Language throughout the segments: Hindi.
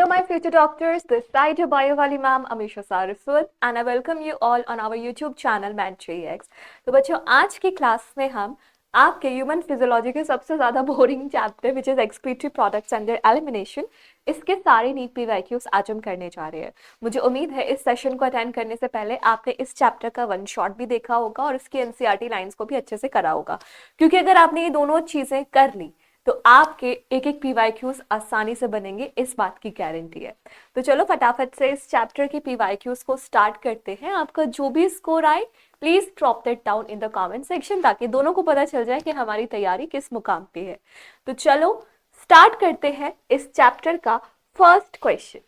Hello, my future doctors. This side your bio वाली ma'am Amisha Saraswat and I welcome you all on our YouTube channel MAT3X। तो बच्चों, आज की क्लास में हम आपके ह्यूमन फिजियोलॉजी के सबसे ज़्यादा boring chapter which is excretory products and there elimination, इसके सारे नीट पीवाईक्यूज आज हम करने जा रहे हैं। मुझे उम्मीद है इस सेशन को अटेंड करने से पहले आपने इस चैप्टर का वन शॉट भी देखा होगा और इसकी एनसीईआरटी लाइंस को भी अच्छे से करा होगा, क्योंकि अगर आपने ये दोनों चीज़ें कर ली तो आपके एक एक पीवाईक्यूज आसानी से बनेंगे, इस बात की गारंटी है। तो चलो फटाफट से इस चैप्टर के पीवाईक्यूज को स्टार्ट करते हैं। आपका जो भी स्कोर आए please drop that down in the comment section, ताकि दोनों को पता चल जाए कि हमारी तैयारी किस मुकाम पे है। तो चलो स्टार्ट करते हैं इस चैप्टर का फर्स्ट क्वेश्चन।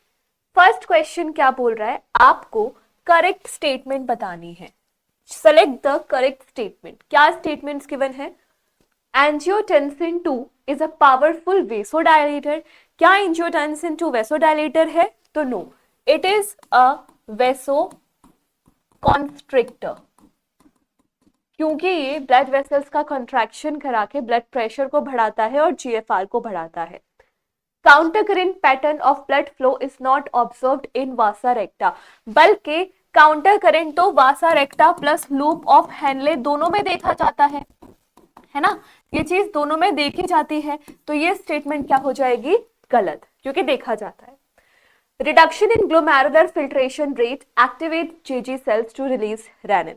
फर्स्ट क्वेश्चन क्या बोल रहा है, आपको करेक्ट स्टेटमेंट बतानी है। Select the correct statement. क्या स्टेटमेंट्स गिवन है? Angiotensin 2 is a powerful vasodilator. क्या एंजियोटेंसिन 2 वेसोडायलेटर है? तो no, it is a vasoconstrictor, क्योंकि ये ब्लड वेसल्स का कंट्रैक्शन करा के ब्लड प्रेशर को बढ़ाता है और जीएफआर को बढ़ाता है। Counter current pattern of blood flow is not observed in vasa recta, बल्कि काउंटर करंट तो vasa recta plus loop of Henle दोनों में देखा जाता है ना, ये चीज दोनों में देखी जाती है। तो ये स्टेटमेंट क्या हो जाएगी? गलत, क्योंकि देखा जाता है। Reduction in glomerular filtration rate activate JG cells to release renin.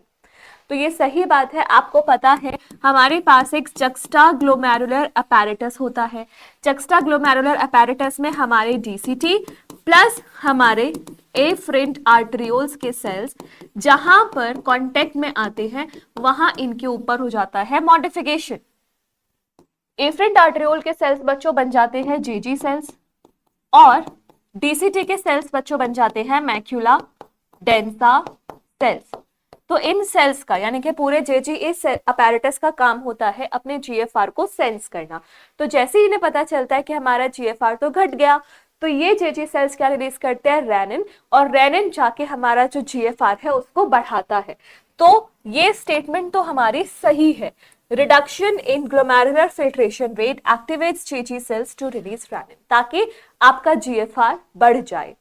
तो ये सही बात है। आपको पता है हमारे पास एक जक्स्टा ग्लोमेरुलर अपैरेटस होता है। जक्स्टा ग्लोमेरुलर अपैरेटस में हमारे डीसीटी प्लस हमारे एफरेंट आर्टरियोल्स के सेल्स जहां पर कांटेक्ट में आते हैं वहां इनके ऊपर हो जाता है मॉडिफिकेशन। एफरेंट आर्टरियोल के सेल्स बच्चों बन जाते हैं जेजी सेल्स और डीसीटी के सेल्स बच्चों बन जाते हैं मैक्यूला डेंसा सेल्स। तो इन सेल्स का यानी कि पूरे जेजीएस अपैरेटस का काम होता है अपने जीएफआर को सेंस करना। तो जैसे ही इन्हें पता चलता है कि हमारा जीएफआर तो घट गया, तो ये जेजी सेल्स क्या रिलीज करते हैं? रेनिन, और रेनिन जाके हमारा जो जीएफआर है उसको बढ़ाता है। तो ये स्टेटमेंट तो हमारी सही है। Reduction in glomerular filtration rate activates JG cells to release renin, ताकि आपका जीएफआर बढ़ जाए।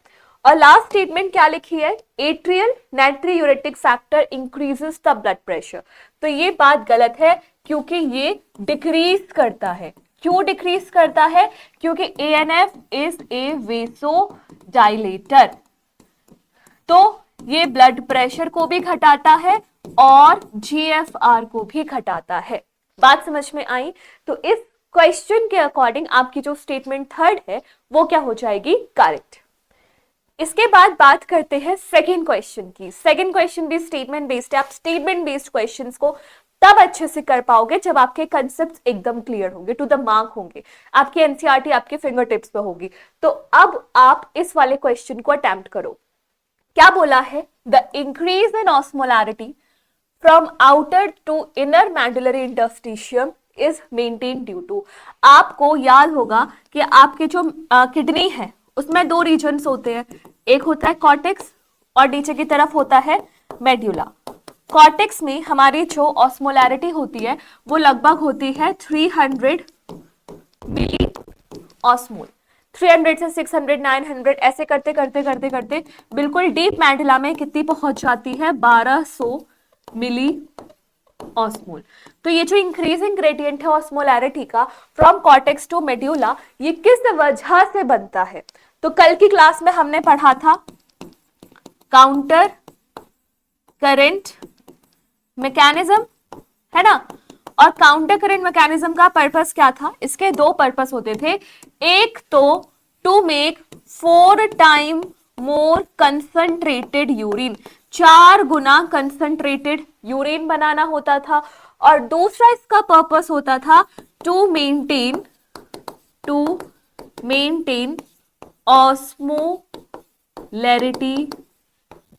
और लास्ट स्टेटमेंट क्या लिखी है? Atrial natriuretic factor increases the blood pressure. तो ये बात गलत है, क्योंकि ये डिक्रीज करता है। क्यों डिक्रीज करता है? क्योंकि एएनएफ इज ए वेसोडाइलेटर, तो ये ब्लड प्रेशर को भी घटाता है और जीएफआर को भी घटाता है। बात समझ में आई? तो इस क्वेश्चन के अकॉर्डिंग आपकी जो स्टेटमेंट थर्ड है वो क्या हो जाएगी? करेक्ट। इसके बाद बात करते हैं सेकंड क्वेश्चन की। सेकंड क्वेश्चन भी स्टेटमेंट बेस्ड है। आप स्टेटमेंट बेस्ड क्वेश्चंस को तब अच्छे से कर पाओगे जब आपके कंसेप्ट्स एकदम क्लियर होंगे, टू द मार्क होंगे, आपकी एनसीईआरटी आपके फिंगर टिप्स पे होगी। तो अब आप इस वाले क्वेश्चन को अटेम्प्ट करो। क्या बोला है? The increase in osmolarity from outer to inner medullary interstitium is maintain due to. आपको याद होगा कि आपके जो किडनी है उसमें दो रीजन्स होते हैं, एक होता है कॉर्टेक्स और नीचे की तरफ होता है मेड्यूला। कॉर्टेक्स में हमारी जो ऑस्मोलैरिटी होती है वो लगभग होती है 300 मिली ऑस्मोल। 300 से 600 900 ऐसे करते करते करते करते बिल्कुल डीप मेडुला में कितनी पहुंच जाती है? 1200 मिली ऑस्मोल। तो ये जो इंक्रीजिंग ग्रेडियंट है ऑस्मोलैरिटी का फ्रॉम कॉर्टेक्स टू मेड्यूला, ये किस वजह से बनता है? तो कल की क्लास में हमने पढ़ा था काउंटर करंट मैकेनिज्म, है ना। और काउंटर करंट मैकेनिज्म का पर्पस क्या था? इसके दो पर्पस होते थे। एक तो to make 4 time more concentrated urine, 4 गुना कंसंट्रेटेड यूरिन बनाना होता था। और दूसरा इसका पर्पस होता था to maintain osmolarity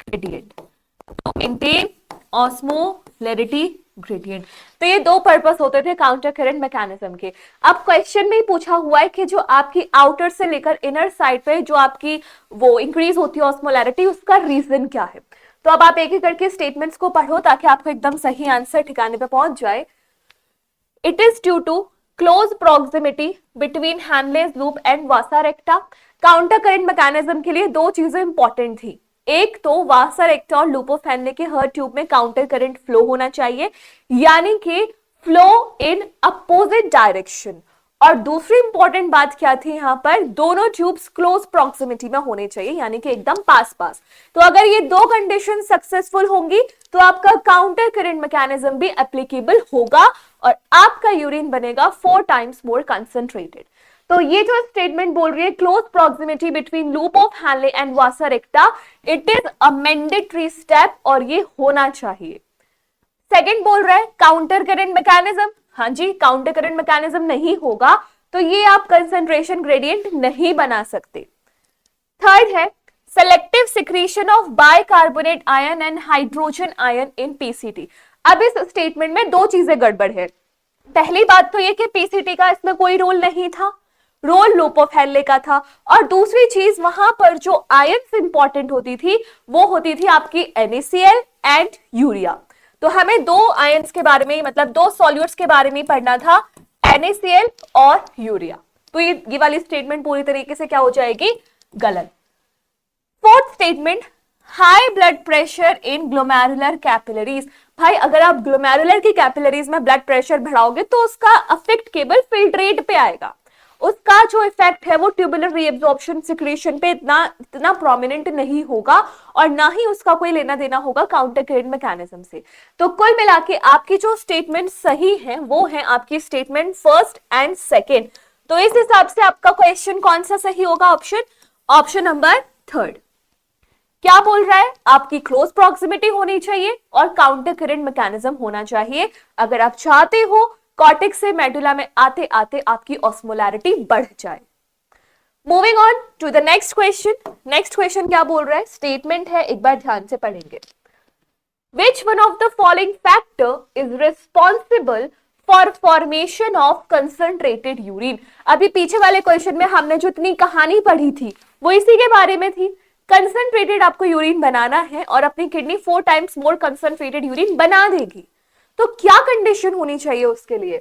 gradient, to maintain osmolarity gradient. तो ये दो पर्पस होते थे काउंटर करंट मैकेनिज्म के। अब क्वेश्चन में ही पूछा हुआ है कि जो आपकी आउटर से लेकर इनर साइड पे जो आपकी वो इंक्रीज होती है ऑस्मोलैरिटी, उसका रीजन क्या है। तो अब आप एक एक करके स्टेटमेंट्स को पढ़ो ताकि आपको एकदम सही आंसर ठिकाने पे पहुंच जाए। It is due to close proximity between Henle's loop and vasa recta. Counter current mechanism के लिए दो चीजें इंपॉर्टेंट थी, एक तो वासा रेक्टा और लूप ऑफ हैनले के हर ट्यूब में काउंटर करंट फ्लो होना चाहिए, यानी कि फ्लो इन अपोजिट डायरेक्शन, और दूसरी इंपॉर्टेंट बात क्या थी यहाँ पर, दोनों ट्यूब्स क्लोज प्रॉक्सिमिटी में होने चाहिए, यानी कि एकदम पास पास। तो अगर ये दो कंडीशन सक्सेसफुल होंगी तो आपका काउंटर करंट मैकेनिज्म भी एप्लीकेबल होगा और आपका यूरिन बनेगा 4 टाइम्स मोर कंसंट्रेटेड। तो ये जो स्टेटमेंट बोल रही है close proximity between loop of Henle and vasa रेक्टा, it is a mandatory step और ये होना चाहिए। सेकंड बोल रहा है काउंटर करंट मैकेनिज्म, हाँ जी काउंटर करंट मैकेनिज्म नहीं होगा तो ये आप कंसंट्रेशन ग्रेडियंट नहीं बना सकते। थर्ड है selective secretion of bicarbonate ion and hydrogen ion in PCT. अब इस स्टेटमेंट में दो चीजें गड़बड़ है। पहली बात तो ये कि पीसीटी का इसमें कोई रोल नहीं था, रोल लूप ऑफ हैनले का था, और दूसरी चीज वहां पर जो आयन्स इंपॉर्टेंट होती थी वो होती थी आपकी NaCl एंड यूरिया। तो हमें दो आयन्स के बारे में, मतलब दो सॉल्यूट्स के बारे में पढ़ना था, NaCl और यूरिया। तो ये वाली स्टेटमेंट पूरी तरीके से क्या हो जाएगी, गलत। Fourth statement high blood pressure in glomerular capillaries. भाई अगर आप ग्लोमेरुलर की कैपिलरीज में ब्लड प्रेशर बढ़ाओगे तो उसका इफेक्ट केवल फिल्ट्रेट पे आएगा, उसका जो इफेक्ट है वो ट्यूबुलर रीअब्जॉर्प्शन सिक्रीशन पे इतना प्रोमिनेंट नहीं होगा और ना ही उसका कोई लेना देना होगा काउंटर करंट मैकेनिज्म से। तो कुल मिला के आपकी जो स्टेटमेंट सही है वो है आपकी स्टेटमेंट फर्स्ट एंड सेकेंड। तो इस हिसाब से आपका क्वेश्चन कौन सा सही होगा, ऑप्शन नंबर थर्ड। क्या बोल रहा है, आपकी क्लोज प्रॉक्सिमिटी होनी चाहिए और काउंटर करंट मैकेनिज्म होना चाहिए अगर आप चाहते हो कॉर्टेक्स से मेडुला में आते आते आपकी ऑस्मोलैरिटी बढ़ जाए। Moving on to the next question. Next question क्या बोल रहा है, स्टेटमेंट है, एक बार ध्यान से पढ़ेंगे। Which one of the following factor is responsible for formation of concentrated urine? अभी पीछे वाले क्वेश्चन में हमने जो इतनी कहानी पढ़ी थी वो इसी के बारे में थी। कंसंट्रेटेड आपको यूरिन बनाना है और अपनी kidney 4 times more concentrated urine बना देगी, तो क्या कंडीशन होनी चाहिए उसके लिए,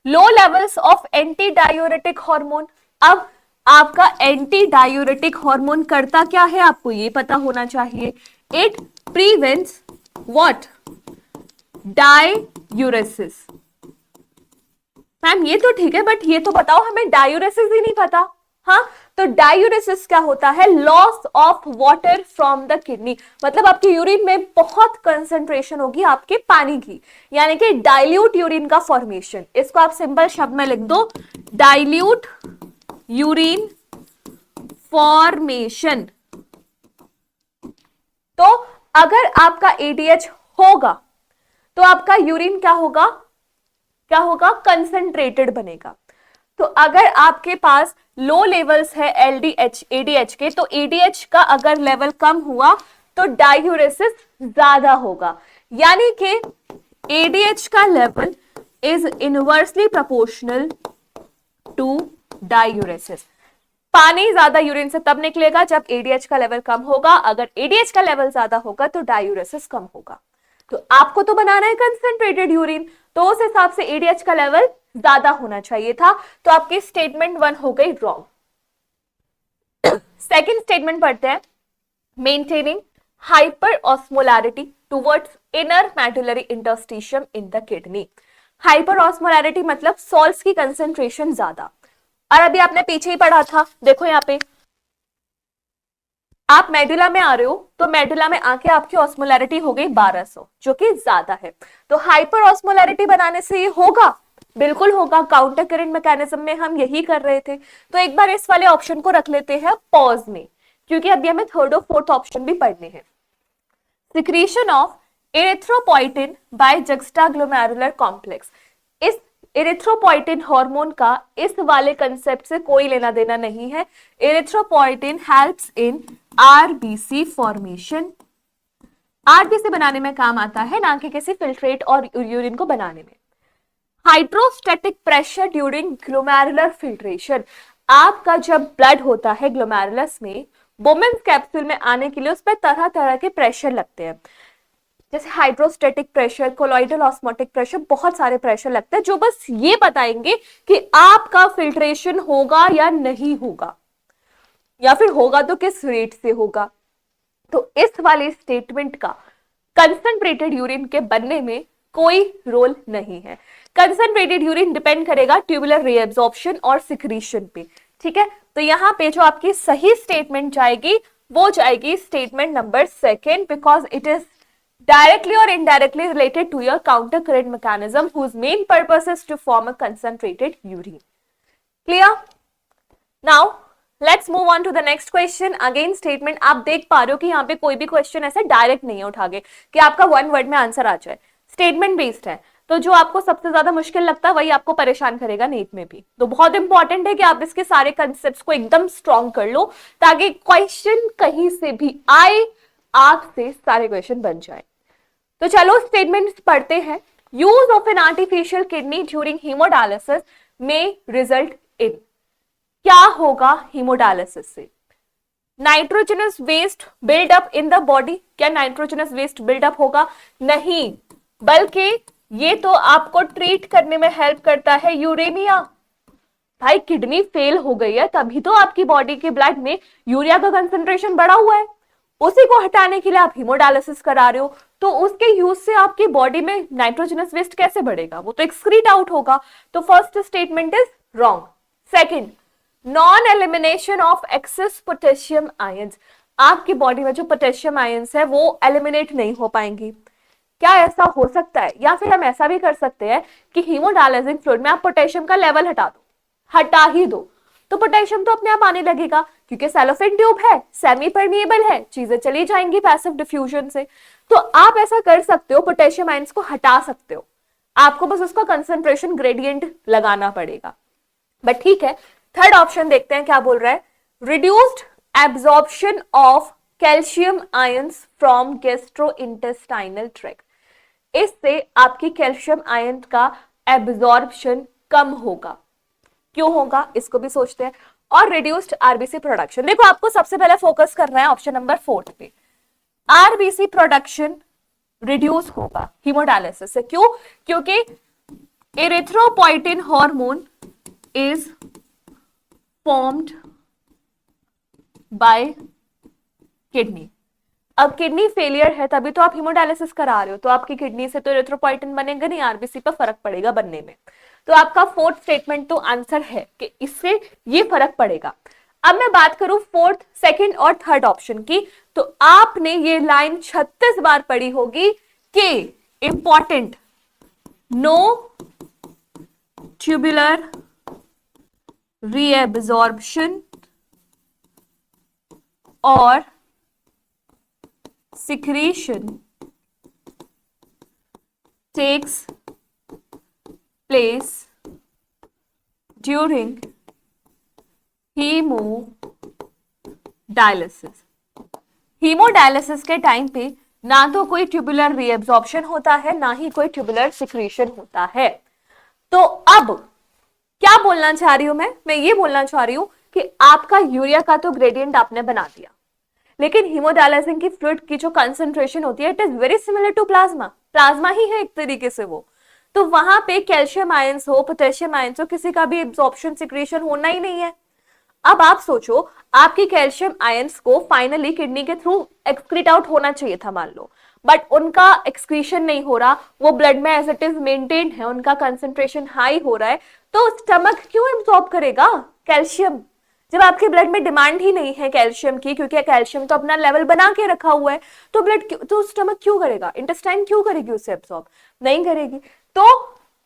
low levels of anti diuretic hormone. अब आपका एंटी डायूरेटिक हार्मोन करता क्या है आपको ये पता होना चाहिए, it prevents what, diuresis. Ma'am ये तो ठीक है बट ये तो बताओ हमें डायूरेसिस ही नहीं पता। हाँ, तो डायूरेसिस क्या होता है, loss of water from the kidney, मतलब आपके यूरिन में बहुत कंसंट्रेशन होगी आपके पानी की, यानी कि डाइल्यूट यूरिन का फॉर्मेशन। इसको आप सिंपल शब्द में लिख दो, डाइल्यूट यूरिन फॉर्मेशन। तो अगर आपका एडीएच होगा तो आपका यूरिन क्या होगा, कंसंट्रेटेड बनेगा। तो अगर आपके पास लो लेवल्स है एलडीएच एडीएच के, तो एडीएच का अगर लेवल कम हुआ तो डायूरेसिस ज्यादा होगा, यानी कि एडीएच का level is inversely proportional to diuresis. पानी ज्यादा यूरिन से तब निकलेगा जब एडीएच का लेवल कम होगा, अगर एडीएच का लेवल ज्यादा होगा तो डायूरेसिस कम होगा। तो आपको तो बनाना है कंसंट्रेटेड यूरिन, तो उस हिसाब से एडीएच का लेवल ज्यादा होना चाहिए था, तो आपकी स्टेटमेंट 1 हो गई रॉन्ग। सेकंड स्टेटमेंट पढ़ते हैं, maintaining hyper osmolarity towards inner medullary interstitium in the kidney. Hyper osmolarity मतलब सॉल्ट्स की कंसंट्रेशन ज्यादा, और अभी आपने पीछे ही पढ़ा था, देखो यहाँ पे आप मेडुला में आ रहे हो तो मेडुला में आके आपकी ऑस्मोलैरिटी हो गई 1200, जो कि ज्यादा है। तो हाइपर ऑस्मोलैरिटी बनाने से ये होगा, बिल्कुल होगा, काउंटर करंट मैकेनिज्म में हम यही कर रहे थे। तो एक बार इस वाले ऑप्शन को रख लेते हैं पॉज में, क्योंकि अभी हमें थर्ड और फोर्थ ऑप्शन भी पढ़ने हैं। Secretion of erythropoietin by juxtaglomerular complex. इस एरिथ्रोपोइटिन हार्मोन का इस वाले कंसेप्ट से कोई लेना देना नहीं है। Erythropoietin helps in RBC formation, RBC बनाने में काम आता है, ना कि किसी फिल्ट्रेट और यूरिन को बनाने में। Hydrostatic pressure during glomerular filtration. आपका जब ब्लड होता है ग्लोमेरुलस में, बोमेन्स कैप्सूल में आने के लिए उस पर तरह तरह के प्रेशर लगते हैं। जैसे hydrostatic pressure, colloidal osmotic pressure, बहुत सारे प्रेशर लगते हैं जो बस ये बताएंगे कि आपका फिल्ट्रेशन होगा या नहीं होगा, या फिर होगा तो किस रेट से होगा। तो इस वाले स्टेटमेंट का कंसंट्रेटेड यूरिन के बनने में कोई रोल नहीं है। कंसंट्रेटेड यूरिन डिपेंड करेगा ट्यूबुलर रीएब्जॉर्प्शन और सिक्रीशन पे, ठीक है। तो यहां पे जो आपकी सही स्टेटमेंट जाएगी वो जाएगी statement number second, because it is directly or indirectly related to your counter current mechanism whose main purpose is to form a concentrated urine. Clear? Now let's move on to the next question. Again statement आप देख पा रहे हो कि यहाँ पे कोई भी क्वेश्चन ऐसे डायरेक्ट नहीं है उठागे कि आपका वन वर्ड में आंसर आ जाए, स्टेटमेंट बेस्ड है। तो जो आपको सबसे ज्यादा मुश्किल लगता है वही आपको परेशान करेगा नीट में भी। तो बहुत इंपॉर्टेंट है कि आप इसके सारे कंसेप्ट्स को एकदम स्ट्रॉन्ग कर लो ताकि क्वेश्चन कहीं से भी आए आपसे सारे क्वेश्चन बन जाए। तो चलो स्टेटमेंट्स पढ़ते हैं। Use of an artificial kidney during hemodialysis में रिजल्ट इन, क्या होगा हीमोडायलिसिस से? Nitrogenous waste buildup in the body. क्या नाइट्रोजनस वेस्ट बिल्डअप होगा? नहीं, बल्कि ये तो आपको ट्रीट करने में हेल्प करता है यूरेमिया। भाई किडनी फेल हो गई है तभी तो आपकी बॉडी के ब्लड में यूरिया का कंसंट्रेशन बढ़ा हुआ है, उसी को हटाने के लिए आप हीमोडायलिसिस करा रहे हो। तो उसके यूज से आपकी बॉडी में नाइट्रोजनस वेस्ट कैसे बढ़ेगा? वो तो एक्सक्रीट आउट होगा। तो first statement is wrong. Second, non elimination of access potassium ions, आपकी बॉडी में जो पोटेशियम आयंस है वो एलिमिनेट नहीं हो पाएंगी। क्या ऐसा हो सकता है? या फिर हम ऐसा भी कर सकते हैं कि हीमोडायलिसिस फ्लूइड में आप पोटेशियम का लेवल हटा दो, हटा ही दो, तो पोटेशियम तो अपने आप आने लगेगा क्योंकि सेलोफेन ट्यूब है, सेमी परमिएबल है, चीजें चली जाएंगी पैसिव डिफ्यूजन से। तो आप ऐसा कर सकते हो, पोटेशियम आयंस को हटा सकते हो, आपको बस उसका कंसंट्रेशन ग्रेडियंट लगाना पड़ेगा। बट ठीक है, थर्ड ऑप्शन देखते हैं क्या बोल रहा है। Reduced absorption of calcium ions from gastrointestinal tract, इससे आपकी कैल्शियम आयन का एब्जॉर्प्शन कम होगा। क्यों होगा इसको भी सोचते हैं। और रिड्यूस्ड आरबीसी प्रोडक्शन, देखो आपको सबसे पहले फोकस करना है ऑप्शन नंबर 4 पे। आरबीसी प्रोडक्शन रिड्यूस होगा हीमोडायलिसिस से। क्यों? क्योंकि erythropoietin hormone is formed by kidney. अब किडनी फेलियर है तभी तो आप हीमोडायलिसिस करा रहे हो, तो आपकी किडनी से तो एरिथ्रोपोइटिन बनेगा नहीं, आरबीसी पर फर्क पड़ेगा बनने में। तो आपका फोर्थ स्टेटमेंट तो आंसर है कि इससे ये फर्क पड़ेगा। अब मैं बात करूं फोर्थ, सेकंड और थर्ड ऑप्शन की, तो आपने ये लाइन 36 बार पढ़ी होगी कि इंपॉर्टेंट, नो ट्यूबुलर रीएब्जॉर्प्शन और secretion takes place during haemodialysis. Haemodialysis के टाइम पे ना तो कोई ट्यूबुलर रीएब्जॉर्प्शन होता है ना ही कोई ट्यूबुलर सिक्रीशन होता है। तो अब क्या बोलना चाह रही हूं मैं ये बोलना चाह रही हूं कि आपका यूरिया का तो ग्रेडियंट आपने बना दिया, लेकिन हीमोडायलिसिस की फ्लूइड की जो कंसंट्रेशन होती है it is very similar to plasma, plasma ही है एक तरीके से वो। तो वहां पे कैल्शियम आयंस हो, पोटेशियम आयंस हो, किसी का भी एब्जॉर्प्शन सिक्रीशन होना ही नहीं है। अब आप सोचो, आपकी कैल्शियम आयंस को फाइनली किडनी के थ्रू एक्सक्रीट आउट होना चाहिए था मान लो, बट उनका एक्सक्रीशन नहीं हो रहा, वो ब्लड में एज इट इज मेंटेन है, उनका कंसंट्रेशन हाई हो रहा है, तो स्टमक क्यों एब्जॉर्ब करेगा कैल्शियम जब आपके ब्लड में डिमांड ही नहीं है कैल्शियम की, क्योंकि कैल्शियम तो अपना लेवल बना के रखा हुआ है। तो तो स्टमक क्यों करेगा, इंटेस्टाइन क्यों करेगी उसे एब्जॉर्ब? नहीं करेगी। तो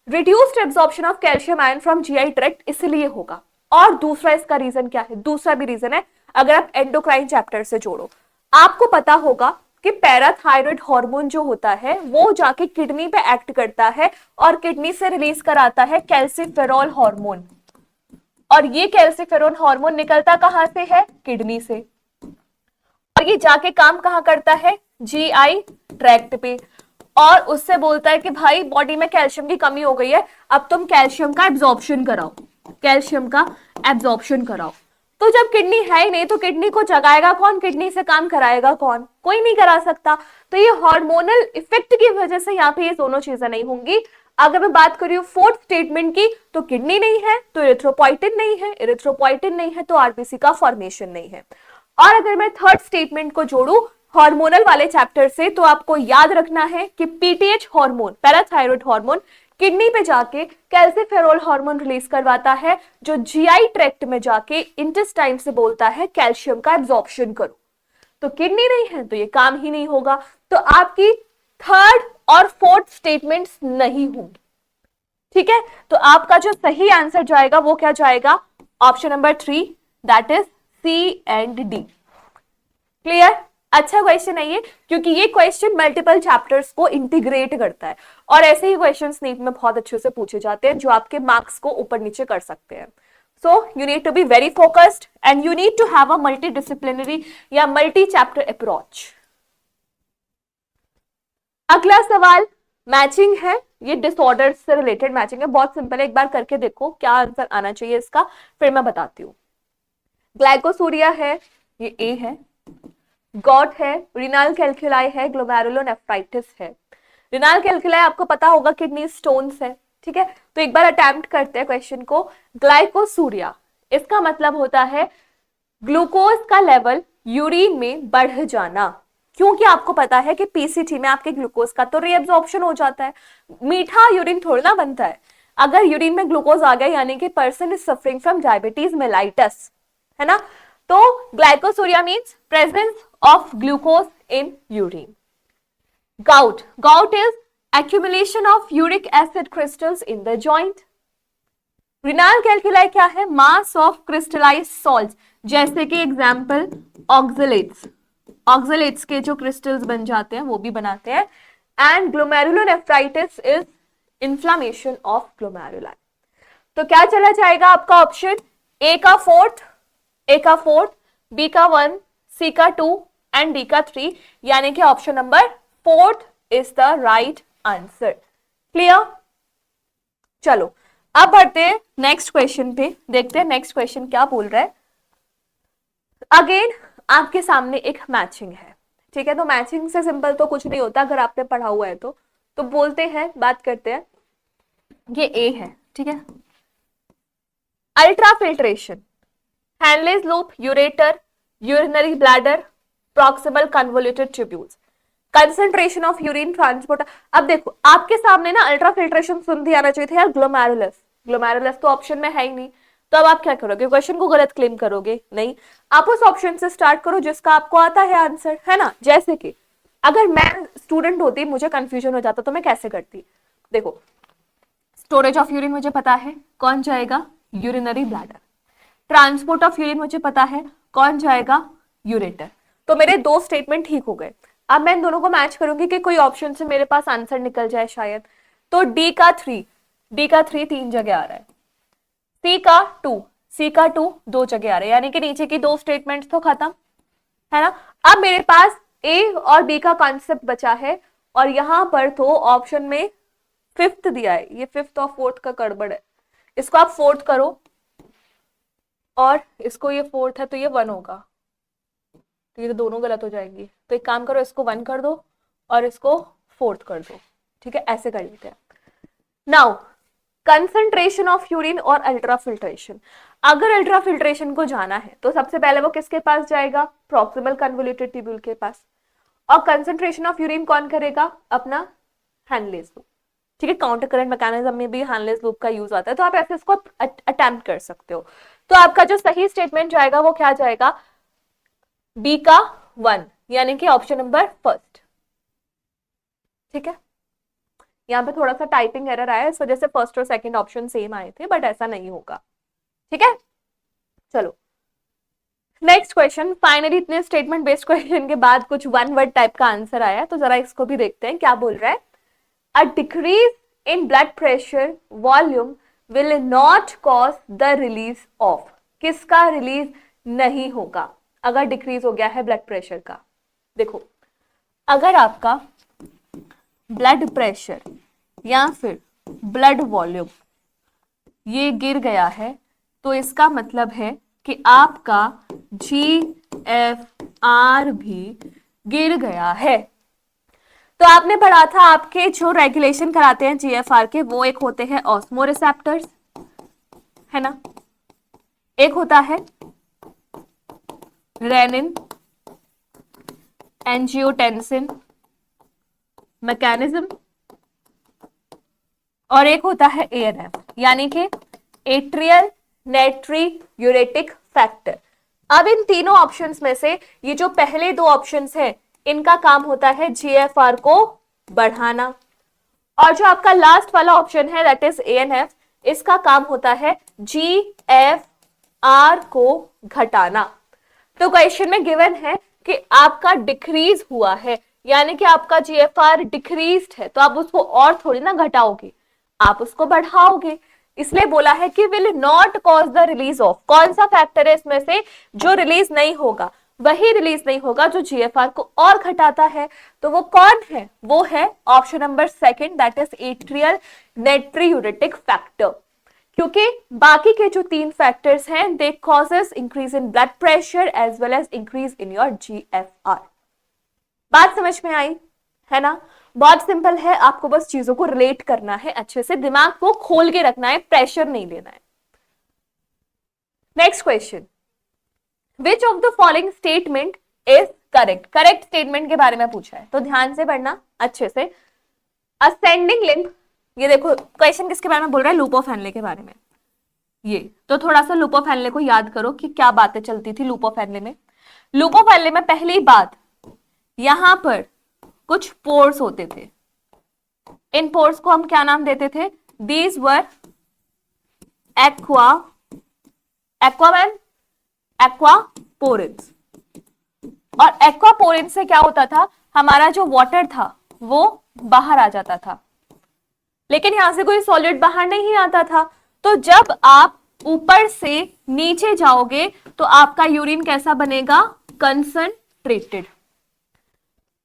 reduced absorption of calcium ion from GI tract इसलिए होगा। और दूसरा इसका रीजन क्या है? दूसरा भी रीजन है, अगर आप एंडोक्राइन चैप्टर से जोड़ो, आपको पता होगा कि पैराथायरॉइड हार्मोन जो होता है वो जाके किडनी पे एक्ट करता है और किडनी से रिलीज कराता है कैल्सिफेरॉल हार्मोन, और ये कैल्सिफेरॉल हार्मोन निकलता कहां से है? किडनी से, और ये जाके काम कहां करता है? जीआई ट्रैक्ट पे, और उससे बोलता है कि भाई बॉडी में कैल्शियम की कमी हो गई है, अब तुम कैल्शियम का एब्जॉर्प्शन कराओ, कैल्शियम का एब्जॉर्प्शन कराओ। तो जब किडनी है ही नहीं तो किडनी को जगाएगा कौन, किडनी से काम कराएगा कौन, कोई नहीं करा सकता। तो ये हार्मोनल इफेक्ट की वजह से यहाँ पे ये दोनों चीजें नहीं होंगी। अगर मैं बात करी फोर्थ स्टेटमेंट की, तो किडनी नहीं है तो इरिथ्रोपोइटिन नहीं है, इरिथ्रोपोइटिन नहीं है तो आरबीसी का फॉर्मेशन नहीं है। और अगर मैं थर्ड स्टेटमेंट को जोड़ू हार्मोनल वाले चैप्टर से, तो आपको याद रखना है कि PTH hormone, parathyroid hormone, kidney पे जाके कैल्सिफेरोल हार्मोन रिलीज करवाता है, जो जीआई ट्रैक्ट में जाके इंटेस्टाइन से बोलता है कैल्शियम का एब्जॉर्प्शन करो। तो किडनी नहीं है तो ये काम ही नहीं होगा। तो आपकी थर्ड और फोर्थ स्टेटमेंट्स नहीं होंगी। ठीक है, तो आपका जो सही आंसर जाएगा वो क्या जाएगा, option number 3, that is C and D. Clear? अच्छा क्वेश्चन है ये, क्योंकि ये क्वेश्चन मल्टीपल चैप्टर्स को इंटीग्रेट करता है और ऐसे ही क्वेश्चंस नीट में बहुत अच्छे से पूछे जाते हैं जो आपके मार्क्स को ऊपर नीचे कर सकते हैं। So you need to be very focused and you need to have a multidisciplinary या मल्टी चैप्टर अप्रोच। अगला सवाल मैचिंग है, ये डिसऑर्डर से रिलेटेड मैचिंग है, बहुत सिंपल है, एक बार करके देखो क्या आंसर आना चाहिए इसका, फिर मैं बताती हूँ। ग्लाइकोसूरिया है, ये ए है, गॉट है, रिनल कैल्कुलाई है, ग्लोमेरुलोनेफ्राइटिस है। रिनल कैल्कुलाई आपको पता होगा किडनी स्टोन्स है। ठीक है, तो एक बार अटेम्प्ट करते हैं क्वेश्चन को। ग्लाइकोसूरिया, इसका मतलब होता है ग्लूकोज का लेवल यूरिन में बढ़ जाना, क्योंकि आपको पता है कि पीसीटी में आपके ग्लूकोज का तो रीअब्जॉर्प्शन हो जाता है, मीठा यूरिन थोड़ा ना बनता है। अगर यूरिन में ग्लूकोज आ गया यानी कि person is suffering from diabetes mellitus, है ना। तो glycosuria means presence of glucose in urine. Gout, gout is accumulation of uric acid crystals in the joint. Renal कैल्कुलाई क्या है, मास ऑफ क्रिस्टलाइज्ड सॉल्ट्स, जैसे कि एग्जांपल ऑक्सलेट्स, ऑक्सलेट्स के जो क्रिस्टल्स बन जाते हैं वो भी बनाते हैं। And glomerulonephritis is inflammation of glomeruli. तो क्या चला जाएगा आपका ऑप्शन, ए का फोर्थ, ए का फोर्थ, बी का 1, सी का 2 एंड डी का 3, यानी कि option number fourth is the right answer. Clear? चलो अब बढ़ते हैं नेक्स्ट क्वेश्चन पे, देखते हैं नेक्स्ट क्वेश्चन क्या बोल रहा है। अगेन आपके सामने एक मैचिंग है। ठीक है, तो मैचिंग से सिंपल तो कुछ नहीं होता अगर आपने पढ़ा हुआ है तो बोलते हैं, बात करते हैं। ये ए है, ठीक है, ultra filtration, Henle's loop, ureter, urinary bladder, proximal convoluted tubules, concentration of urine transport. अब देखो आपके सामने ना अल्ट्रा फिल्ट्रेशन सुन दिया आना चाहिए था यार, ग्लोमेरुलस, ग्लोमेरुलस तो ऑप्शन में है ही नहीं, तो अब आप क्या करोगे, क्वेश्चन को गलत क्लेम करोगे? नहीं, आप उस ऑप्शन से स्टार्ट करो जिसका आपको आता है आंसर, है ना। जैसे कि अगर मैं स्टूडेंट होती, मुझे कंफ्यूजन हो जाता तो मैं कैसे करती। देखो स्टोरेज ऑफ यूरिन मुझे पता है, कौन जाएगा, urinary bladder. Transport of urine मुझे पता है, कौन जाएगा, यूरेटर। तो मेरे दो स्टेटमेंट ठीक हो गए। अब मैं इन दोनों को मैच करूंगी कि कोई ऑप्शन से मेरे पास आंसर निकल जाए शायद। तो डी का 3, डी का 3 3 जगह आ रहा है, सी का 2, सी का 2 2 जगह आ रहा है, यानी कि नीचे की दो स्टेटमेंट्स तो खत्म, है ना। अब मेरे पास ए और बी का कॉन्सेप्ट बचा है, और यहां पर तो ऑप्शन में फिफ्थ दिया है, ये फिफ्थ और फोर्थ का गड़बड़ है, इसको आप फोर्थ करो और इसको ये फोर्थ है तो ये 1 होगा, तो ये तो दोनों गलत हो जाएंगी। तो एक काम करो, इसको 1 कर दो और इसको फोर्थ कर दो। ठीक है, ऐसे कर लेते हैं। नाउ कंसंट्रेशन ऑफ यूरिन और अल्ट्रा फिल्ट्रेशन, अगर अल्ट्रा फिल्ट्रेशन को जाना है तो सबसे पहले वो किसके पास जाएगा, प्रॉक्सिमल कन्वोल्यूटेड ट्यूब्यूल के पास। और कंसंट्रेशन ऑफ यूरिन कौन करेगा, अपना हैनलेस लूप। ठीक है, काउंटर करंट मैकेनिज्म में भी हैनलेस लूप का यूज आता है, तो आप ऐसे इसको अटेम्प्ट कर सकते हो। तो आपका जो सही स्टेटमेंट जाएगा वो क्या जाएगा, बी का 1, यानी कि ऑप्शन नंबर फर्स्ट। ठीक है, यहाँ पे थोड़ा सा टाइपिंग एरर आया, इस वजह से फर्स्ट और सेकंड ऑप्शन सेम आए थे, बट ऐसा नहीं होगा। ठीक है, चलो नेक्स्ट क्वेश्चन। फाइनली इतने स्टेटमेंट बेस्ड क्वेश्चन के बाद कुछ वन वर्ड टाइप का आंसर आया, तो जरा इसको भी देखते हैं क्या बोल रहा है। A decrease in blood pressure volume will not cause the release of, किसका रिलीज नहीं होगा अगर डिक्रीज हो गया है ब्लड प्रेशर का। देखो अगर आपका ब्लड प्रेशर या फिर ब्लड वॉल्यूम ये गिर गया है, तो इसका मतलब है कि आपका GFR भी गिर गया है। तो आपने पढ़ा था आपके जो रेगुलेशन कराते हैं GFR के, वो एक होते हैं ऑस्मोरिसेप्टर्स, है ना, एक होता है रेनिन एंजियोटेंसिन मैकेनिज्म, और एक होता है ANF यानी कि एट्रियल नाइट्रियूरेटिक फैक्टर। अब इन तीनों ऑप्शंस में से ये जो पहले दो ऑप्शंस हैं, इनका काम होता है GFR को बढ़ाना, और जो आपका लास्ट वाला ऑप्शन है दैट इज ANF, इसका काम होता है GFR को घटाना। तो क्वेश्चन में गिवन है कि आपका डिक्रीज हुआ है, यानी कि आपका GFR डिक्रीज्ड है, तो आप उसको और थोड़ी ना घटाओगे, आप उसको बढ़ाओगे। इसलिए बोला है कि will not cause the release of, कौन सा फैक्टर है इसमें से जो रिलीज नहीं होगा, वही रिलीज नहीं होगा जो GFR को और घटाता है। तो वो कौन है, वो है option number second that is atrial natriuretic factor, क्योंकि बाकी के जो तीन फैक्टर्स हैं they causes increase in blood pressure as well as increase in your GFR। बात समझ में आई है ना? बहुत सिंपल है, आपको बस चीजों को रिलेट करना है, अच्छे से दिमाग को खोल के रखना है, प्रेशर नहीं लेना है। Next question, which of the following statement is correct? Correct statement के बारे में पूछा है, तो ध्यान से पढ़ना अच्छे से। असेंडिंग लिम्ब, ये देखो क्वेश्चन किसके बारे में बोल रहा है, लूप ऑफ हेनले के बारे में। ये तो थोड़ा सा लूप ऑफ हेनले को याद करो कि क्या बातें चलती थी लूप ऑफ हेनले में। लूप ऑफ हेनले में पहली बात, यहां पर कुछ पोर्स होते थे, इन पोर्स को हम क्या नाम देते थे, दीज वर एक्वापोरेंस। और एक्वापोरेंस से क्या होता था, हमारा जो वाटर था वो बाहर आ जाता था, लेकिन यहां से कोई सॉलिड बाहर नहीं आता था। तो जब आप ऊपर से नीचे जाओगे तो आपका यूरिन कैसा बनेगा, कंसंट्रेटेड।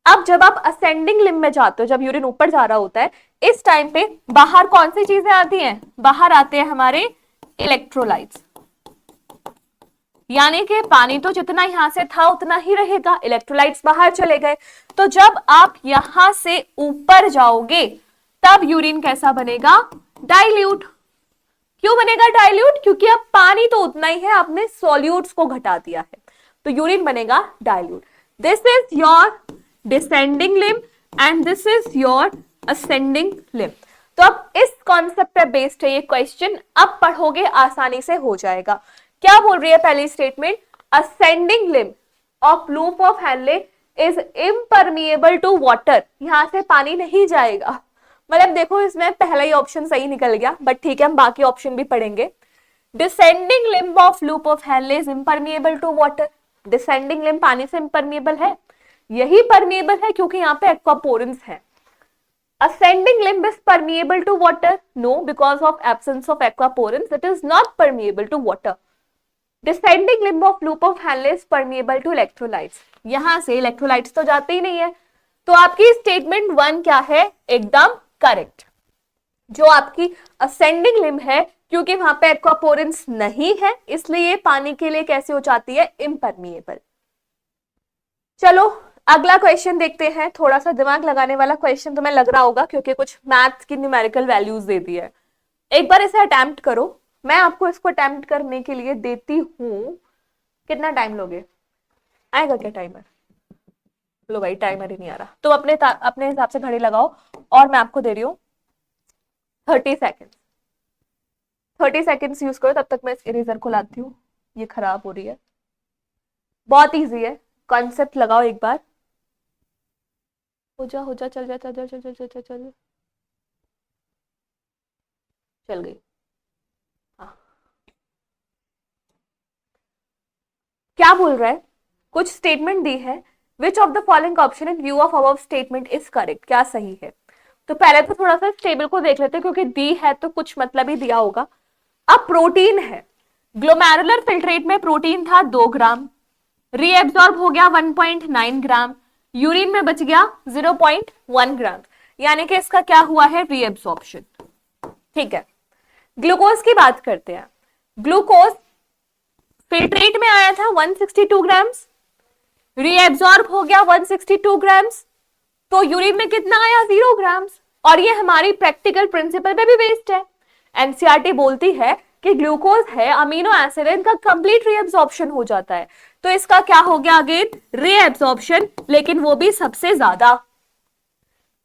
अब जब आप असेंडिंग लिम्ब में जाते हो, जब यूरिन ऊपर जा रहा होता है, इस टाइम पे बाहर कौन सी चीजें आती हैं, बाहर आते हैं हमारे इलेक्ट्रोलाइट्स, यानी कि पानी तो जितना यहां से था उतना ही रहेगा, इलेक्ट्रोलाइट्स बाहर चले गए। तो जब आप यहां से ऊपर जाओगे तब यूरिन कैसा बनेगा, डाइल्यूट। क्यों बनेगा डाइल्यूट, क्योंकि अब पानी तो उतना ही है, आपने सॉल्यूट्स को घटा दिया है, तो यूरिन बनेगा dilute. This is your descending limb and this is your ascending limb. तो अब इस कॉन्सेप्ट पे बेस्ड है ये क्वेश्चन, अब पढ़ोगे आसानी से हो जाएगा। क्या बोल रही है पहली statement, ascending limb of loop of Henle is impermeable to water, यहां से पानी नहीं जाएगा। मतलब देखो इसमें पहला ही ऑप्शन सही निकल गया, बट ठीक है हम बाकी ऑप्शन भी पढ़ेंगे। Descending limb of loop of Henle is impermeable to water, descending limb पानी से इम्परमिएबल है, यही परमिएबल है क्योंकि यहाँ पे एक्वापोरेंस है। Ascending limb is permeable to water? No, because of absence of aquaporins, it is not permeable to water. Descending limb of loop of Henle is permeable to electrolytes. यहां से इलेक्ट्रोलाइट्स तो जाते ही नहीं है, तो आपकी स्टेटमेंट 1 क्या है, एकदम करेक्ट। जो आपकी असेंडिंग लिम्ब है, क्योंकि वहां पे एक्वापोरेंस नहीं है, इसलिए पानी के लिए कैसे हो जाती है, इम्परमिएबल। चलो अगला क्वेश्चन देखते हैं, थोड़ा सा दिमाग लगाने वाला क्वेश्चन तुम्हें लग रहा होगा क्योंकि कुछ मैथ्स की न्यूमेरिकल वैल्यूज दे दी है। एक बार इसे अटेम्प्ट करो, मैं आपको इसको अटेम्प्ट करने के लिए देती हूं, कितना टाइम लोगे, आएगा क्या टाइमर? लो भाई टाइमर ही नहीं आ रहा, तो अपने हिसाब से घड़ी लगाओ, और मैं आपको दे रही हूँ 30 सेकेंड्स। 30 सेकेंड्स यूज करो, तब तक मैं इस इरेजर को लाती हूँ, ये खराब हो रही है। बहुत ईजी है, कॉन्सेप्ट लगाओ एक बार, हो जा चल जा चल जा चल जा चल जा चल चल गई। हाँ क्या बोल रहा है, कुछ स्टेटमेंट दी है, which of the following option in view of above statement is correct, क्या सही है। तो पहले तो थोड़ा सा टेबल को देख लेते हैं, क्योंकि दी है तो कुछ मतलब ही दिया होगा। अब प्रोटीन है, ग्लोमेरुलर फिल्ट्रेट में प्रोटीन था 2 ग्राम, रीएब्सॉर्ब हो गया 1.9 ग्राम, यूरिन में बच गया 0.1 ग्राम, यानी कि इसका क्या हुआ है, रीएब्सॉर्प्शन। ठीक है, ग्लूकोज की बात करते हैं। ग्लूकोज फिल्ट्रेट में आया था 162 ग्राम्स, रीएब्जॉर्ब हो गया 162 ग्राम्स, तो यूरिन में कितना आया 0 ग्राम्स। और ये हमारी प्रैक्टिकल प्रिंसिपल पे भी बेस्ड है। एनसीईआरटी बोलती है कि ग्लूकोज है, अमीनो एसिड है, इनका कंप्लीट रीएब्जॉर्प्शन हो जाता है, तो इसका क्या हो गया अगेन रीएब्जॉर्प्शन, लेकिन वो भी सबसे ज्यादा।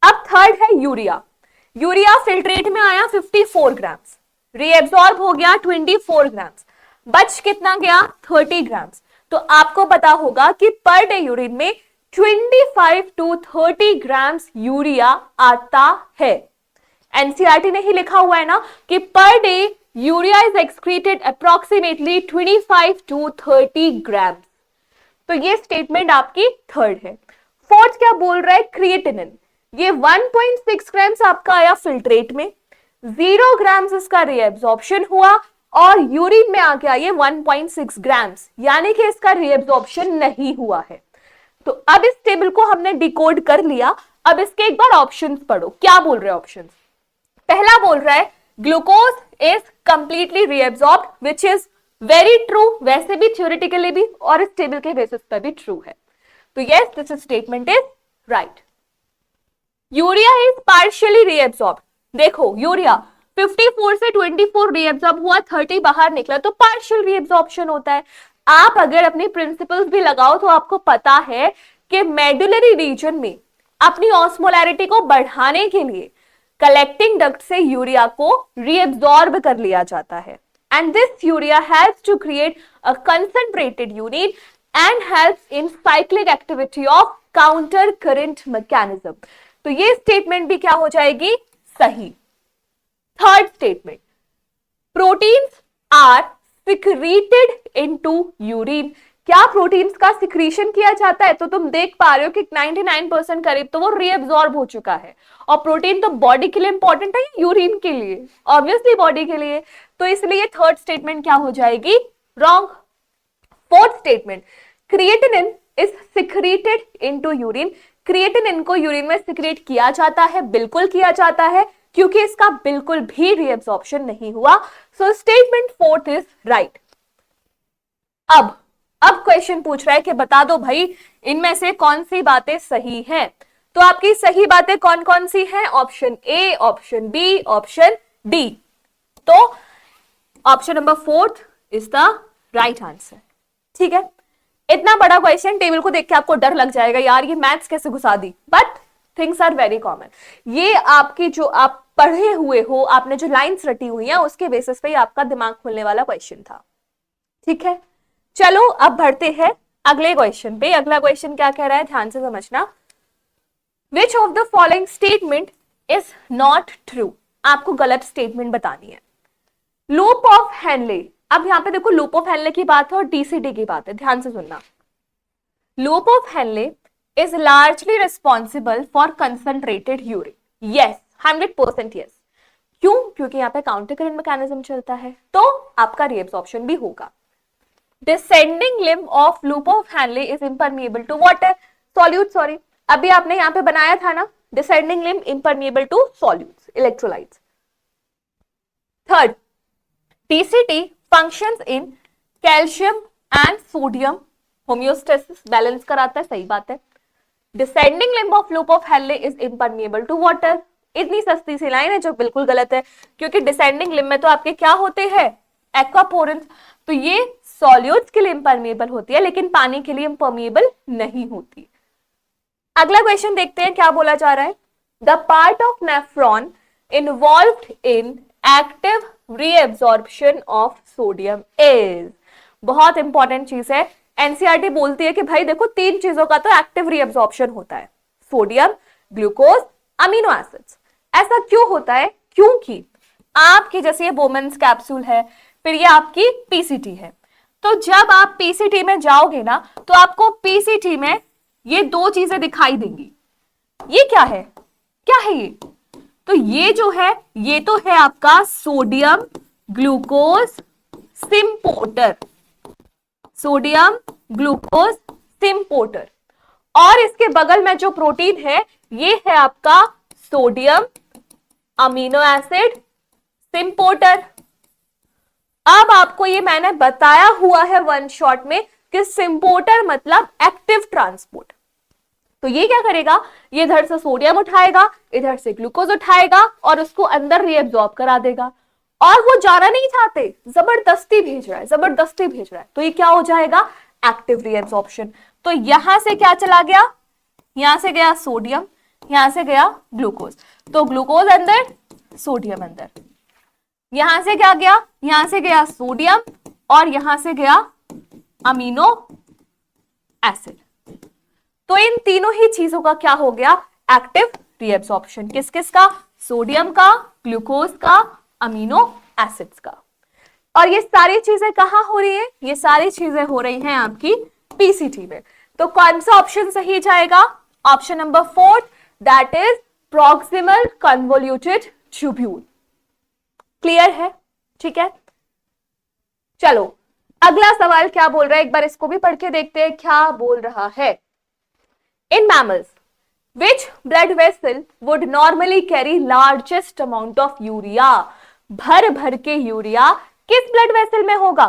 अब थर्ड है यूरिया। यूरिया फिल्ट्रेट में आया 54 ग्राम्स, रीएब्जॉर्ब हो गया 24 ग्राम्स, बच कितना गया 30 ग्राम्स। तो आपको पता होगा कि पर डे यूरिन में 25 टू 30 ग्राम्स यूरिया आता है। एनसीईआरटी ने ही लिखा हुआ है ना कि per day urea is excreted approximately 25 to 30 grams. तो ये स्टेटमेंट आपकी थर्ड है। फोर्थ क्या बोल रहा है, क्रिएटिनिन। ये 1.6 ग्राम्स आपका आया फिल्ट्रेट में, 0 ग्राम्स इसका रीएब्जॉर्प्शन हुआ और यूरिन में आ गया ये 1.6 ग्राम्स, यानी कि इसका रीएब्जॉर्प्शन नहीं हुआ है। तो अब इस टेबल को हमने डिकोड कर लिया। अब इसके एक बार ऑप्शंस पढ़ो, क्या बोल रहे हैं ऑप्शंस। पहला बोल रहा है glucose is completely reabsorbed, which is very true, वैसे भी थ्योरेटिकली भी और इस टेबल के बेसिस पर भी ट्रू है। तो yes, this statement is right. Urea is partially reabsorbed. देखो यूरिया 54 से 24 रीएब्जॉर्ब हुआ, 30 बाहर निकला, तो पार्शियल रीएब्जॉर्प्शन होता है। आप अगर अपनी प्रिंसिपल्स भी लगाओ तो आपको पता है कि मेडुलरी रीजन में अपनी ऑस्मोलैरिटी को बढ़ाने के लिए कलेक्टिंग डक्ट से यूरिया को रीएब्जॉर्ब कर लिया जाता है, and this urea helps to create a concentrated urine and helps in cyclic activity of counter current mechanism. तो ये स्टेटमेंट भी क्या हो जाएगी, सही। Third statement, proteins are secreted into urine. क्या प्रोटीन्स का सिक्रीशन किया जाता है? तो तुम देख पा रहे हो कि 99% करीब तो वो रीअब्सॉर्ब हो चुका है। और प्रोटीन तो बॉडी के लिए इंपॉर्टेंट है, यूरिन के लिए ऑब्वियसली बॉडी के लिए, तो इसलिए थर्ड स्टेटमेंट क्या हो जाएगी, wrong. Fourth statement, creatinine is secreted into urine. Creatinine को यूरिन में सिक्रेट किया जाता है, बिल्कुल किया जाता है, क्योंकि इसका बिल्कुल भी रीअब्सॉर्प्शन नहीं हुआ। So statement fourth is right. अब क्वेश्चन पूछ रहा है कि बता दो भाई इनमें से कौन सी बातें सही हैं। तो आपकी सही बातें कौन कौन सी हैं? Option A, option B, option D. तो option number fourth is the right answer. ठीक है, इतना बड़ा क्वेश्चन, टेबल को देख के आपको डर लग जाएगा यार ये मैथ्स कैसे घुसा दी, but things are very common. ये आपकी जो आप पढ़े हुए हो, आपने जो लाइंस रटी हुई हैं उसके बेसिस पे आपका दिमाग खुलने वाला क्वेश्चन था। ठीक है, चलो अब बढ़ते हैं अगले क्वेश्चन पे। अगला क्वेश्चन क्या कह रहा है, ध्यान से समझना। Which of the following statement is not true? आपको गलत स्टेटमेंट बतानी है। लूप ऑफ हेनले, अब यहां पे देखो लूप ऑफ हेनले की बात है और डीसीटी की बात है, ध्यान से सुनना। Loop of Henle is largely responsible for concentrated urine. Yes, 100% yes. क्यों? क्योंकि यहाँ पे काउंटर करंट मैकेनिज्म चलता है, तो आपका रीअब्सॉर्प्शन भी होगा। Descending limb of loop of Henle is impermeable to water, solute, sorry, अभी आपने यहाँ पे बनाया था ना, descending limb impermeable to solutes, electrolytes. Third, DCT functions in calcium and sodium homeostasis, balance कराता है, सही बात है। Descending limb of loop of Henle is impermeable to water, इतनी सस्ती सी लाइन है जो बिल्कुल गलत है, क्योंकि डिसेंडिंग लिम्ब में तो आपके क्या होते हैं, एक्वापोरेंस, तो ये सॉल्यूट्स के लिए इम्परमेबल होती है लेकिन पानी के लिए इम्परमेबल नहीं होती। अगला क्वेश्चन देखते हैं क्या बोला जा रहा है। The part of nephron involved in active reabsorption of sodium is, बहुत इंपॉर्टेंट चीज है। एनसीईआरटी बोलती है कि भाई देखो तीन चीजों का तो एक्टिव रीअब्सॉर्प्शन होता है, सोडियम, ग्लूकोज, अमीनो एसिड्स। ऐसा क्यों होता है? क्योंकि आपकी जैसे ये बोमेंस कैप्सूल है, फिर ये आपकी पीसीटी है, तो जब आप पीसीटी में जाओगे ना तो आपको पीसीटी में ये दो चीजें दिखाई देंगी। ये क्या है, क्या है ये? तो ये जो है ये तो है आपका सोडियम ग्लूकोज सिम्पोर्टर, सोडियम ग्लूकोज सिम्पोर्टर, और इसके बगल में जो प्रोटीन है ये है आपका सोडियम अमीनो एसिड सिम्पोर्टर। अब आपको ये मैंने बताया हुआ है वन शॉट में कि सिम्पोर्टर मतलब एक्टिव ट्रांसपोर्ट। तो ये क्या करेगा, ये इधर से सोडियम उठाएगा, इधर से ग्लूकोज उठाएगा और उसको अंदर रीअब्सॉर्ब करा देगा। और वो जाना नहीं चाहते, जबरदस्ती भेज रहा है, जबरदस्ती भेज रहा है, तो ये क्या हो जाएगा, एक्टिव रीअब्सॉर्प्शन। तो यहां से क्या चला गया, यहां से गया सोडियम, यहां से गया ग्लूकोज, तो ग्लूकोज अंदर, सोडियम अंदर। यहां से क्या गया, यहां से गया सोडियम और यहां से गया अमीनो एसिड। तो इन तीनों ही चीजों का क्या हो गया, एक्टिव रीअब्सॉर्प्शन। किस किस का, सोडियम का, ग्लूकोज का, अमीनो एसिड्स का। और ये सारी चीजें कहां हो रही है, ये सारी चीजें हो रही हैं आपकी पीसीटी में। तो कौन सा ऑप्शन सही जाएगा, option number 4, that is proximal convoluted tubule. Clear है, ठीक है। चलो अगला सवाल क्या बोल रहा है, एक बार इसको भी पढ़ के देखते हैं क्या बोल रहा है। In mammals which blood vessel would normally carry largest amount of urea, भर भर के यूरिया किस ब्लड वेसल में होगा।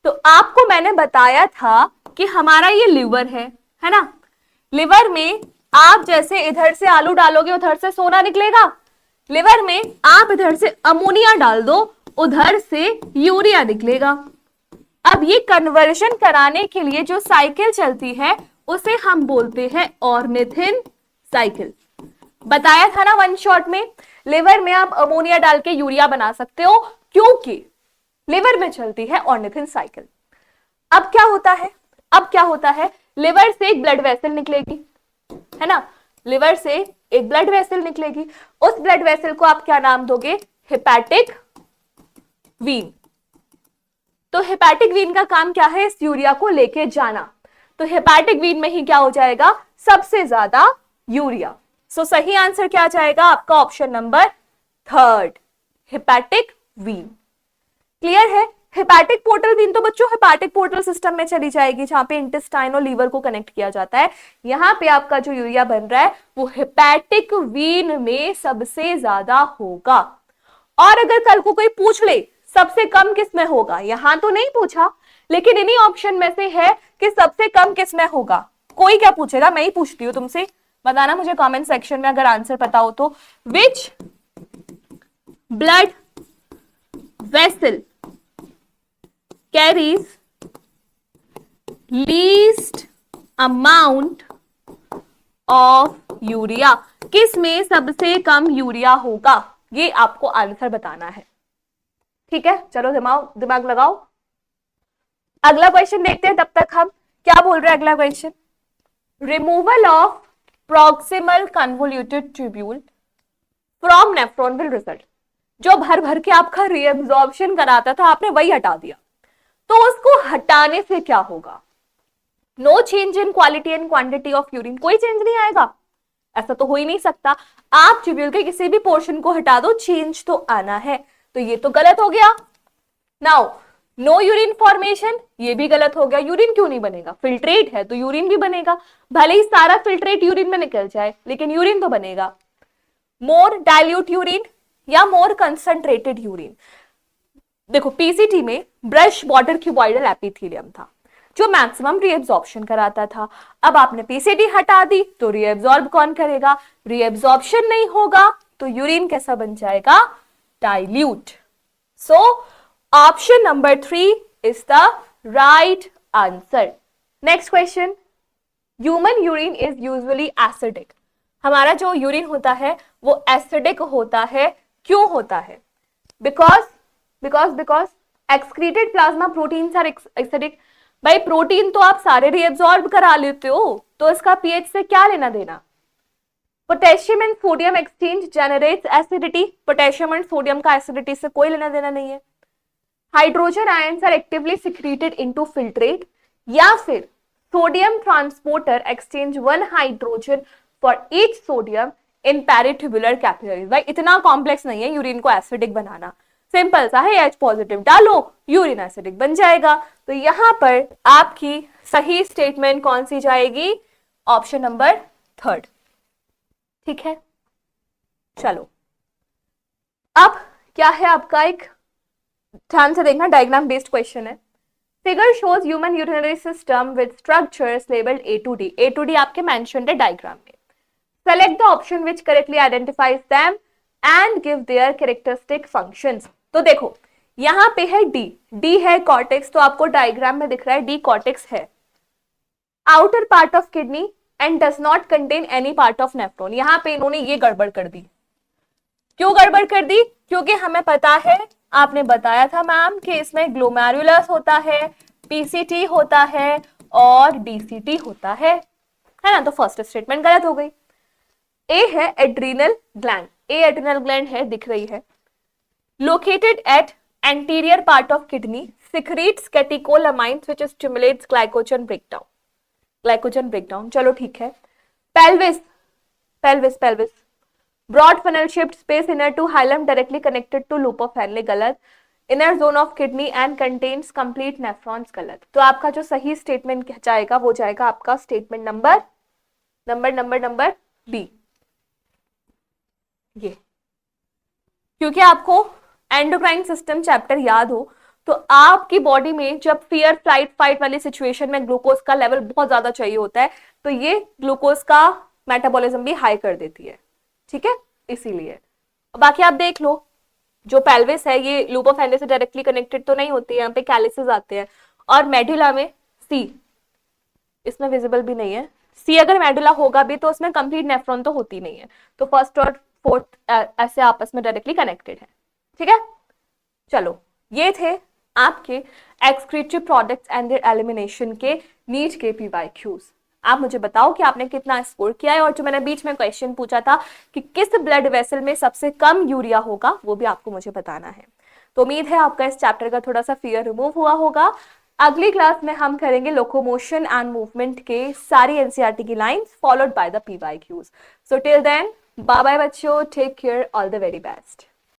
तो आपको मैंने बताया था कि हमारा ये लिवर है ना, लिवर में आप जैसे इधर से आलू डालोगे उधर से सोना निकलेगा, लिवर में आप इधर से अमोनिया डाल दो उधर से यूरिया निकलेगा। अब ये कन्वर्शन कराने के लिए जो साइकिल चलती है उसे हम बोलते हैं ऑर्निथिन साइकिल। बताया था ना वन शॉट में, लिवर में आप अमोनिया डाल के यूरिया बना सकते हो क्योंकि लिवर में चलती है ऑर्निथिन साइकिल। अब क्या होता है, अब क्या होता है, लिवर से एक ब्लड वेसल निकलेगी, है ना, लिवर से एक ब्लड वेसल निकलेगी, उस ब्लड वेसल को आप क्या नाम दोगे, हेपेटिक वीन। तो हेपेटिक वीन का काम क्या है, इस यूरिया को लेके जाना। तो हेपेटिक वीन में ही क्या हो जाएगा, सबसे ज्यादा यूरिया। सो सही आंसर क्या जाएगा आपका, option number 3, hepatic vein. Clear है, हेपेटिक पोर्टल वीन तो बच्चों हेपेटिक पोर्टल सिस्टम में चली जाएगी जहां पे इंटेस्टाइन और लीवर को कनेक्ट किया जाता है। यहां पे आपका जो यूरिया बन रहा है वो हेपेटिक वीन में सबसे ज्यादा होगा। और अगर कल को कोई पूछ ले सबसे कम किस में होगा, यहां तो नहीं पूछा लेकिन इन्हीं ऑप्शन में से है कि सबसे कम किस में होगा। कोई क्या पूछेगा, मैं ही पूछती हूँ तुमसे, बताना मुझे कमेंट सेक्शन में अगर आंसर पता हो तो। Which blood vessel carries least amount of urea, किस में सबसे कम यूरिया होगा, ये आपको आंसर बताना है। ठीक है, चलो दिमाग लगाओ। अगला क्वेश्चन देखते हैं, तब तक हम क्या बोल रहे हैं। अगला question, removal of proximal convoluted tubule from nephron will result. जो भर भर के आपका रीअब्सॉर्प्शन कराता था आपने वही हटा दिया, तो उसको हटाने से क्या होगा, no change in quality and quantity of urine, कोई चेंज नहीं आएगा, ऐसा तो हो ही नहीं सकता। आप ट्यूब्यूल के किसी भी पोर्शन को हटा दो, चेंज तो आना है, तो ये तो गलत हो गया। नाउ नो यूरिन फॉर्मेशन, ये भी गलत हो गया। यूरिन क्यों नहीं बनेगा, फिल्ट्रेट है तो यूरिन भी बनेगा, भले ही सारा फिल्ट्रेट यूरिन में निकल जाए लेकिन यूरिन तो बनेगा। मोर डाइल्यूट यूरिन या मोर कंसंट्रेटेड यूरिन, देखो पीसीटी में ब्रश बॉर्डर क्यूबॉइडल एपिथेलियम था जो मैक्सिमम रीएब्सॉर्प्शन कराता था। अब आपने पीसीटी हटा दी तो रीएब्सॉर्ब कौन करेगा, रीएब्सॉर्प्शन नहीं होगा तो यूरिन कैसा बन जाएगा, dilute. So option number 3 is the right answer. Next question, human urine is usually acidic. हमारा जो यूरिन होता है वो एसिडिक होता है, क्यों होता है, because excreted plasma proteins are acidic. भाई प्रोटीन तो आप सारे रीअब्सॉर्ब करा लेते हो तो इसका पीएच से क्या लेना देना। Potassium and sodium exchange generates acidity, potassium and sodium का एसिडिटी से कोई लेना देना नहीं है। Hydrogen ions are actively secreted into filtrate, या फिर sodium transporter exchange one hydrogen for each sodium in peritubular capillaries. भाई इतना कॉम्प्लेक्स नहीं है यूरिन को एसिडिक बनाना, सिंपल सा है, H पॉजिटिव डालो यूरिन एसिडिक बन जाएगा। तो यहां पर आपकी सही स्टेटमेंट कौन सी जाएगी, ऑप्शन नंबर 3। ठीक है, चलो अब क्या है आपका एक ध्यान से देखना, डायग्राम बेस्ड क्वेश्चन है। Figure shows human urinary system with structures labelled A to D. A to D आपके मेंशन्ड है डायग्राम में। Select the option which correctly identifies them and give their characteristic functions. तो देखो यहां पे है डी, डी है कॉर्टेक्स, तो आपको डायग्राम में दिख रहा है डी कॉर्टेक्स है, outer part of kidney and does not contain any part of nephron. यहां पे इन्होंने ये गड़बड़ कर दी। क्यों गड़बड़ कर दी? क्योंकि हमें पता है, आपने बताया था मैम कि इसमें ग्लोमेरुलस होता है, पीसीटी होता है और डीसीटी होता है ना? तो फर्स्ट स्टेटमेंट गलत हो गई। ए है एड्रीनल ग्लैंड, ए एड्रीनल ग्लैंड है, दिख रही है, located at anterior part of kidney, secretes catecholamines which stimulates glycogen breakdown, glycogen breakdown। चलो ठीक है। pelvis, pelvis, pelvis, broad funnel shaped space inner to hilum directly connected to loop of Henle, गलत। inner zone of kidney and contains complete nephrons, गलत। तो आपका जो सही स्टेटमेंट जाएगा वो जाएगा आपका स्टेटमेंट नंबर बी। ये क्योंकि आपको एंडोक्राइन सिस्टम चैप्टर याद हो तो आपकी बॉडी में जब फियर फ्लाइट फाइट वाली सिचुएशन में ग्लूकोज का लेवल बहुत ज्यादा चाहिए होता है तो ये ग्लूकोज का मेटाबॉलिज्म भी हाई कर देती है, ठीक है, इसीलिए। बाकी आप देख लो, जो पेल्विस है ये लूप ऑफ हैंले से डायरेक्टली कनेक्टेड तो नहीं होती है, यहाँ पे कैलिसेस आते हैं, और मेडुला में सी, इसमें विजिबल भी नहीं है सी, अगर मेडुला होगा भी तो उसमें कंप्लीट नेफ्रॉन तो होती नहीं है, तो फर्स्ट और फोर्थ ऐसे आपस में डायरेक्टली कनेक्टेड है, ठीक है। चलो ये थे आपके excretory products and there elimination के नीट के पीवाईक्यूज। आप मुझे बताओ कि आपने कितना स्कोर किया है, और जो मैंने बीच में क्वेश्चन पूछा था कि किस ब्लड वेसल में सबसे कम यूरिया होगा वो भी आपको मुझे बताना है। तो उम्मीद है आपका इस चैप्टर का थोड़ा सा फियर रिमूव हुआ होगा। अगली क्लास में हम करेंगे लोकोमोशन एंड मूवमेंट के सारी एनसीईआरटी की lines followed by the PYQs. So till then bye bye बच्चों, take care, all the very best.